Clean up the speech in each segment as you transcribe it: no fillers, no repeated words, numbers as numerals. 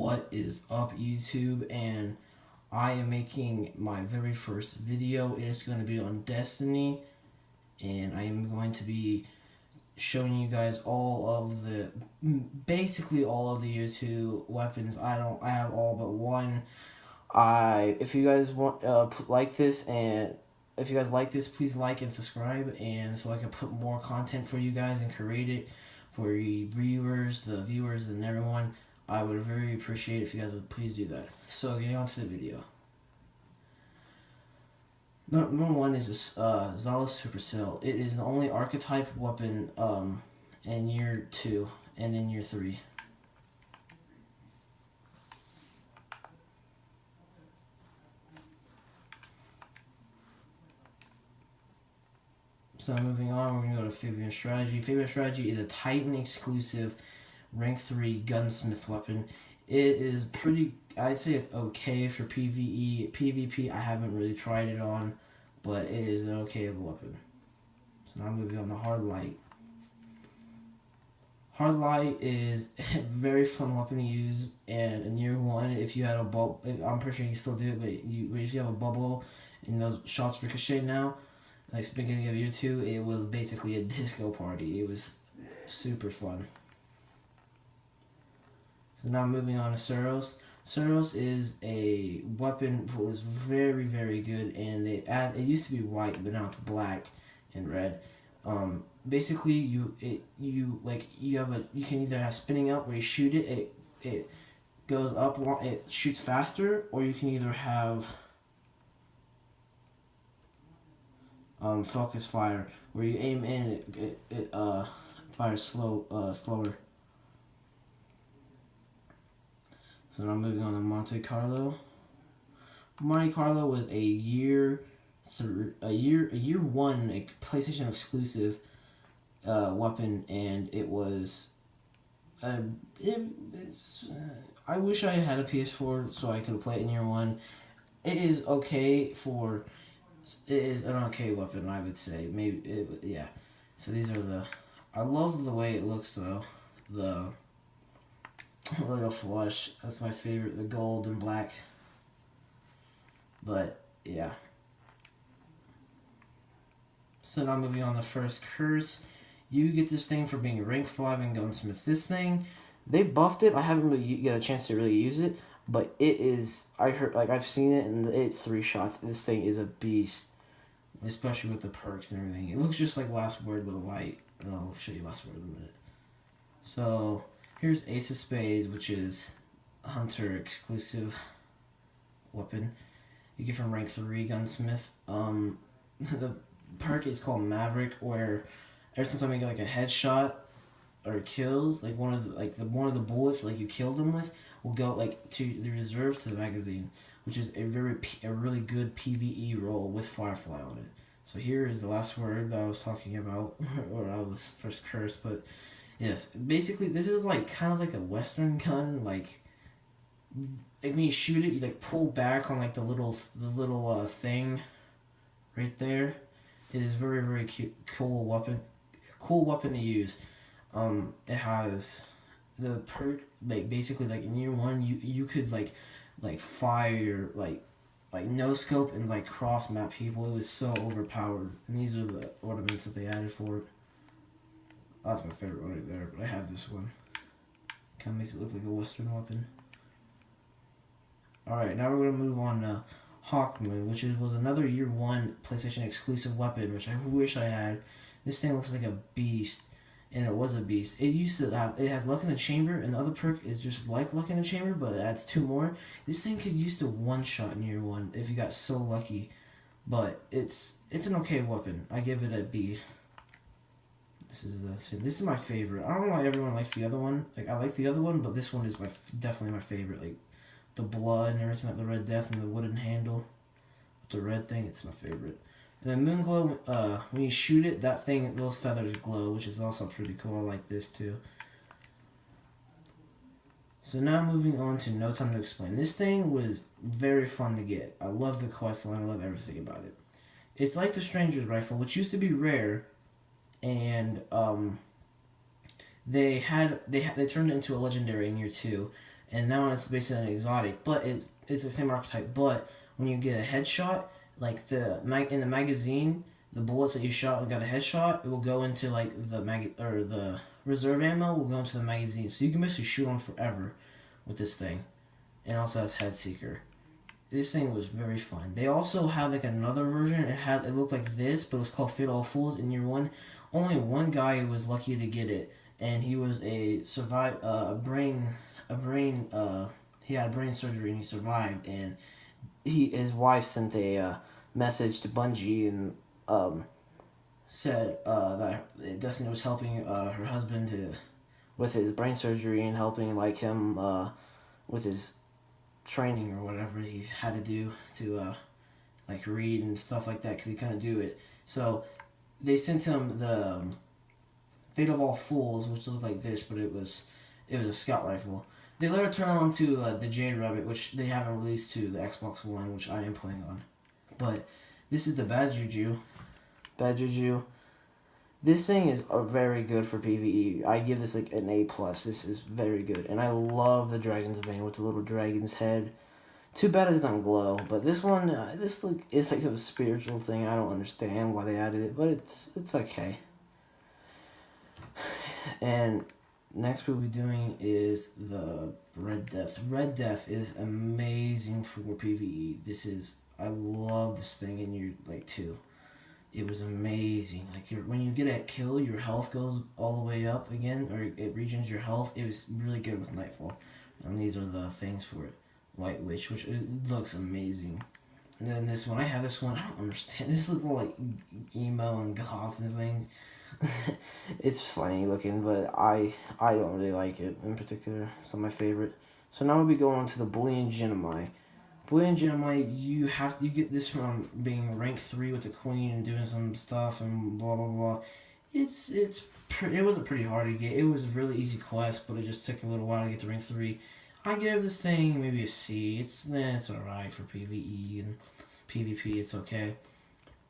What is up, YouTube? And I am making my very first video. It is going to be on Destiny, and I am going to be showing you guys basically all of the YouTube weapons. I have all but one. If you guys want like this, and if you guys like this, please like and subscribe, and so I can put more content for you guys and create it for the viewers, and everyone. I would very appreciate if you guys would please do that. So getting on to the video. Number one is this Zala Supercell. It is the only archetype weapon in year 2 and in year 3. So moving on, we're going to go to Fabian Strategy. Fabian Strategy is a Titan exclusive rank 3 gunsmith weapon. It is pretty, I'd say it's okay for PvE. PvP, I haven't really tried it on, but it is an okay of a weapon. So now moving on to Hard Light. Hard Light is a very fun weapon to use, and in year 1, if you had a bubble, I'm pretty sure you still do it, but if you have a bubble and those shots ricochet now, like beginning of year 2, it was basically a disco party. It was super fun. So now moving on to Suros. Suros is a weapon that was very, very good, and it used to be white, but now it's black and red. Basically, you can either have spinning up where you shoot it goes up, it shoots faster, or you can either have focus fire where you aim in, it fires slower. So now moving on to Monte Carlo. Monte Carlo was a year 1 a PlayStation exclusive weapon, and it was I wish I had a PS4 so I could play it in year 1. It is okay for. It is an okay weapon, I would say. Yeah. So these are I love the way it looks though. The Royal Flush, that's my favorite, the gold and black. But yeah. So now moving on to First Curse. You get this thing for being rank 5 in Gunsmith. This thing, they buffed it. I haven't really got a chance to really use it, but it is, I've seen it, and it's 3 shots. This thing is a beast, especially with the perks and everything. It looks just like Last Word with a light. I'll show you Last Word in a minute. So here's Ace of Spades, which is a Hunter exclusive weapon. You get from rank 3 Gunsmith. The perk is called Maverick, where every time you get like a headshot or kills, like one of the bullets like you killed them with will go like to the reserve to the magazine, which is a really good PvE roll with Firefly on it. So here is the Last Word that I was talking about, or I was First Curse, but yes, basically this is like kind of like a Western gun, like when you shoot it, you like pull back on like the little thing right there. It is very, very cute, cool weapon to use. It has the perk, like basically like in year 1 you could like fire like no scope and like cross map people. It was so overpowered, and these are the ornaments that they added for it. That's my favorite one right there, but I have this one. Kind of makes it look like a Western weapon. Alright, now we're going to move on to Hawkmoon, which was another year 1 PlayStation exclusive weapon, which I wish I had. This thing looks like a beast, and it was a beast. It has Luck in the Chamber, and the other perk is just like Luck in the Chamber, but it adds 2 more. This thing could use to one-shot in year 1 if you got so lucky, but it's an okay weapon. I give it a B. This is my favorite. I don't know why everyone likes the other one. Like, I like the other one, but this one is definitely my favorite. Like, the blood and everything, like the Red Death and the wooden handle with the red thing, it's my favorite. And then Moonglow, when you shoot it, that thing, those feathers glow, which is also pretty cool. I like this too. So now moving on to No Time to Explain. This thing was very fun to get. I love the quest line. I love everything about it. It's like the Stranger's Rifle, which used to be rare, and they turned it into a legendary in year 2, and now it's basically an exotic, but it's the same archetype. But when you get a headshot, like in the magazine, the bullets that you shot and got a headshot, it will go into like the reserve ammo will go into the magazine, so you can basically shoot on forever with this thing. And also has Head Seeker. This thing was very fun. They also had like another version. It looked like this, but it was called Fatal Fools. In year one, only one guy was lucky to get it, and he was he had brain surgery and he survived. And his wife sent a message to Bungie and said that Destiny was helping her husband with his brain surgery and helping like him with his training or whatever he had to do to like read and stuff like that because he couldn't do it. So they sent him the Fate of All Fools, which looked like this, but it was a scout rifle. They later turned on to the Jade Rabbit, which they haven't released to the Xbox One, which I am playing on. But this is the Bad Juju. Bad Juju. This thing is very good for PvE. I give this like an A+. This is very good. And I love the Dragon's Bane with the little dragon's head. Too bad it doesn't glow. But this one, it's like a spiritual thing. I don't understand why they added it, but it's okay. And next we'll be doing is the Red Death. Red Death is amazing for PvE. I love this thing in year like 2. It was amazing. Like when you get a kill, your health goes all the way up again, or it regens your health. It was really good with Nightfall, and these are the things for it. White Witch, which it looks amazing. And then this one, I have this one. I don't understand. This looks like emo and goth and things. It's funny looking, but I don't really like it in particular. It's not my favorite. So now we'll be going on to the Boolean Genomai. Boolean Genomai, you get this from being rank 3 with the queen and doing some stuff and blah blah blah. It wasn't pretty hard to get. It was a really easy quest, but it just took a little while to get to rank 3. I give this thing maybe a C. It's alright for PvE and PvP. It's okay.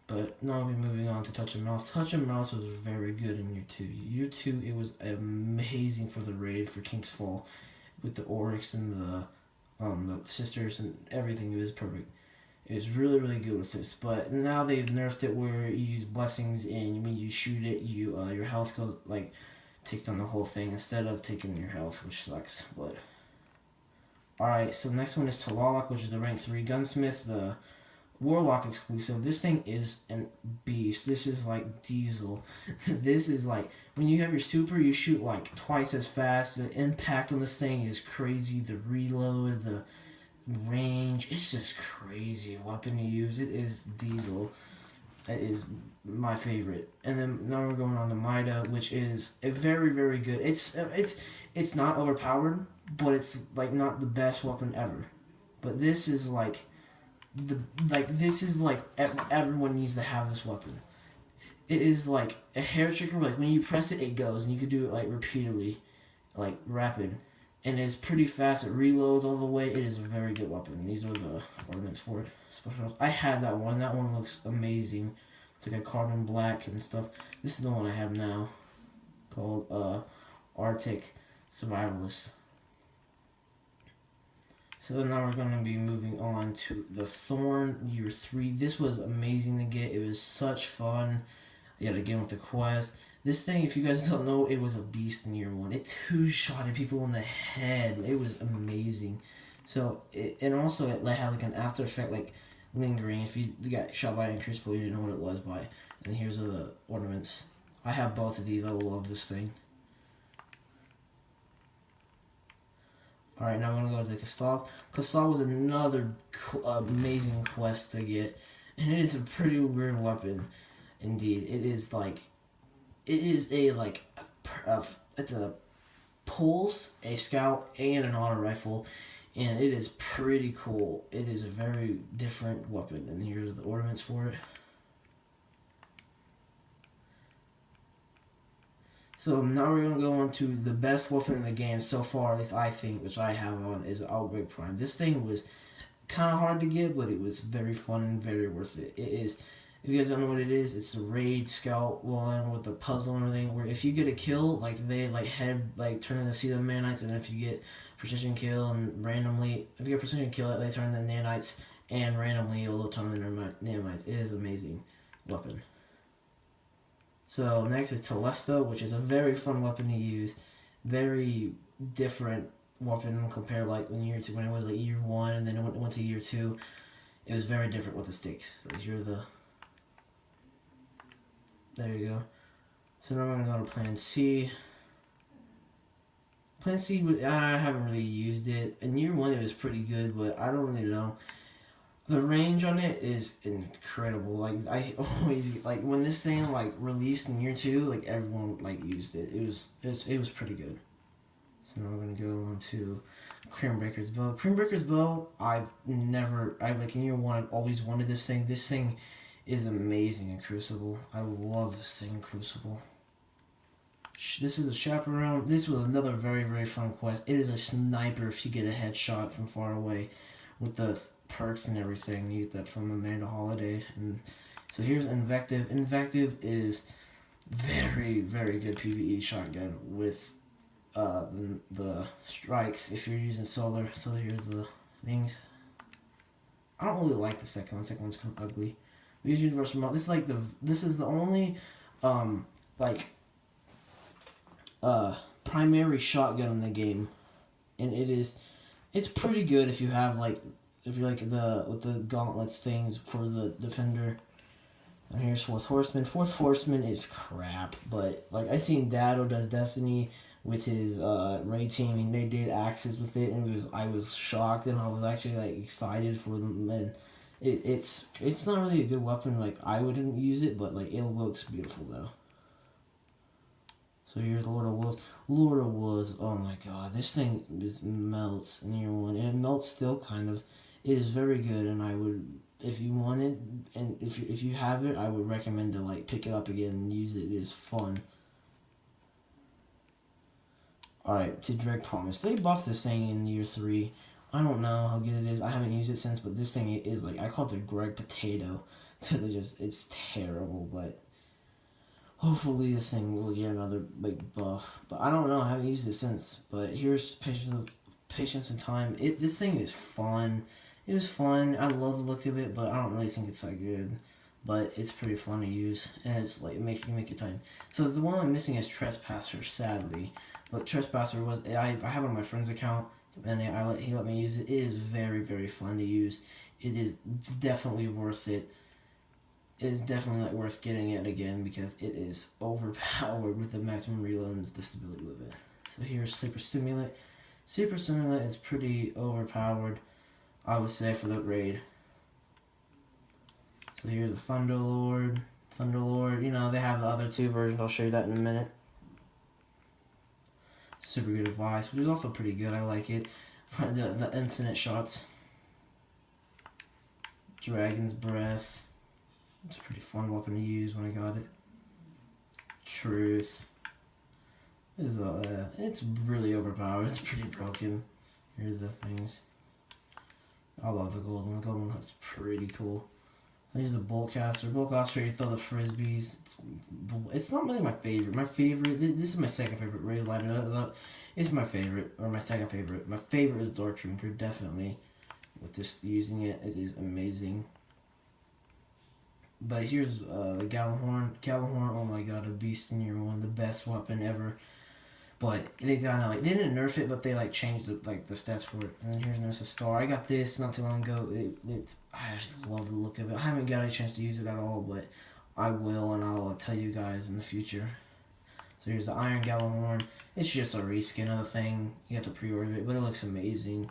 But now we'll be moving on to Touch and Mouse. Touch and Mouse was very good in year 2. Year 2, it was amazing for the raid for King's Fall with the Oryx and the sisters and everything. It was perfect. It was really, really good with this. But now they've nerfed it where you use blessings, and when you shoot it, your health goes takes down the whole thing instead of taking your health, which sucks. But alright, so the next one is Talalak, which is the rank 3 gunsmith, the Warlock exclusive. This thing is a beast. This is like Diesel. This is like when you have your super, you shoot like twice as fast. The impact on this thing is crazy. The reload, the range, it's just crazy weapon to use. It is Diesel. That is my favorite. And then now we're going on to Mida, which is a very, very good. It's not overpowered, but it's like not the best weapon ever. But this is like everyone needs to have this weapon. It is like a hair trigger. Like when you press it, it goes, and you can do it like repeatedly, like rapid, and it's pretty fast. It reloads all the way. It is a very good weapon. These are the ornaments for it. Special. I had that one. That one looks amazing. It's like a carbon black and stuff. This is the one I have now, called Arctic Survivalist. So now we're going to be moving on to the Thorn year 3. This was amazing to get. It was such fun. Yet again with the quest. This thing, if you guys don't know, it was a beast in year 1. It two-shotted people in the head. It was amazing. So, and also it has like an after effect, like lingering. If you got shot by an crucible, you didn't know what it was by. And here's the ornaments. I have both of these. I love this thing. Alright, now we're going to go to Kassav. Kassav was another amazing quest to get. And it is a pretty weird weapon. Indeed. It is it's a pulse, a scout, and an auto rifle. And it is pretty cool. It is a very different weapon. And here's the ornaments for it. So now we're going to go on to the best weapon in the game so far, at least I think, which I have on, is Outbreak Prime. This thing was kind of hard to get, but it was very fun and very worth it. It is, if you guys don't know what it is, it's the raid scout one with the puzzle and everything, where if you get a kill, like they turn into Sea of Manites, and if you get precision kill, and randomly, if you get precision kill, they turn into nanites, and randomly it'll turn into nanites. It is an amazing weapon. So next is Telesto, which is a very fun weapon to use. Very different weapon compared like when it was like year 1 and then it went to year 2. It was very different with the sticks. So here are the. There you go. So now I'm gonna go to Plan C. Plan C, I haven't really used it. In year 1 it was pretty good, but I don't really know. The range on it is incredible. Like I always like when this thing like released in year 2, like everyone like used it. It was pretty good. So now we're gonna go on to Creambreaker's Bow. Creambreaker's Bow, I like in year 1 I've always wanted this thing. This thing is amazing in Crucible. I love this thing in Crucible. This is a chaperone. This was another very, very fun quest. It is a sniper if you get a headshot from far away with the perks and everything. You get that from Amanda Holiday. And so here's Invective. Invective is very, very good PvE shotgun with the strikes if you're using solar. So here's the things. I don't really like the second one. The second one's kind of ugly. We use universal mode. This is the only primary shotgun in the game, and it's pretty good if you have if you're like with the gauntlets things for the defender. And here's Fourth Horseman. Fourth Horseman is crap, but like I seen Dado does Destiny with his raid team, and they did axes with it, and I was shocked, and I was actually like excited for them. And it's not really a good weapon. Like I wouldn't use it, but like it looks beautiful though. So here's Lord of Wolves. Lord of Wolves, oh my god, this thing just melts in year 1, and it melts still kind of. It is very good, and I would, if you want it, and if you have it, I would recommend to like pick it up again and use it. It is fun. Alright, to Dreg Promise. They buffed this thing in year 3. I don't know how good it is. I haven't used it since, but this thing is like, I call it the Greg Potato. Because it's terrible, but hopefully this thing will get another big buff. But I don't know, I haven't used it since. But here's Patience and Time. This thing is fun. It was fun. I love the look of it, but I don't really think it's that good. But it's pretty fun to use, and it's like make your time. So the one I'm missing is Trespasser, sadly. But Trespasser was I have it on my friend's account, and he let me use it. It is very, very fun to use. It is definitely worth it. It is definitely like worth getting it again because it is overpowered with the maximum reload and the stability with it. So here's Super Simulant. Super Simulant is pretty overpowered, I would say, for the raid. So here's the Thunderlord. Thunderlord, you know, they have the other 2 versions. I'll show you that in a minute. Super good advice, which is also pretty good. I like it. The infinite shots. Dragon's Breath. It's a pretty fun weapon to use when I got it. Truth. It's really overpowered. It's pretty broken. Here are the things. I love the gold one. The gold one looks pretty cool. I use the Boltcaster. Boltcaster, you throw the frisbees. It's not really my favorite. My favorite, this is my second favorite raid lighter. It's my favorite, or my second favorite. My favorite is Dark Drinker, definitely. With just using it, it is amazing. But here's the Gjallarhorn. Gjallarhorn, oh my god, a beast in year 1, the best weapon ever. But they they didn't nerf it, but they changed the stats for it. And then here's Nemesis Star. I got this not too long ago. I love the look of it. I haven't got a chance to use it at all, but I will, and I'll tell you guys in the future. So here's the Iron Gjallarhorn. It's just a reskin of the thing. You have to pre-order it, but it looks amazing.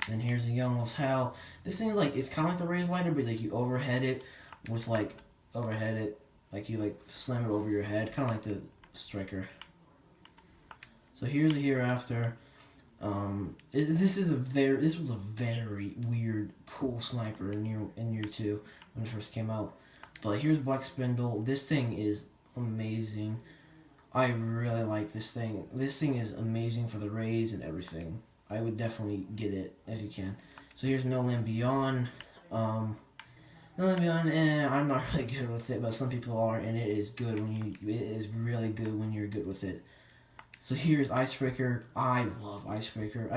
And here's the Young Wolf's Howl. This thing it's kind of like the Raise Lighter, but you overhead it with you slam it over your head, kind of like the Striker. So here's the Hereafter. This was a very weird, cool sniper in year 2 when it first came out. But here's Black Spindle. This thing is amazing. I really like this thing. This thing is amazing for the raids and everything. I would definitely get it if you can. So here's No Land Beyond. No Land Beyond, I'm not really good with it, but some people are, and it is good it is really good when you're good with it. So here's Icebreaker. I love Icebreaker.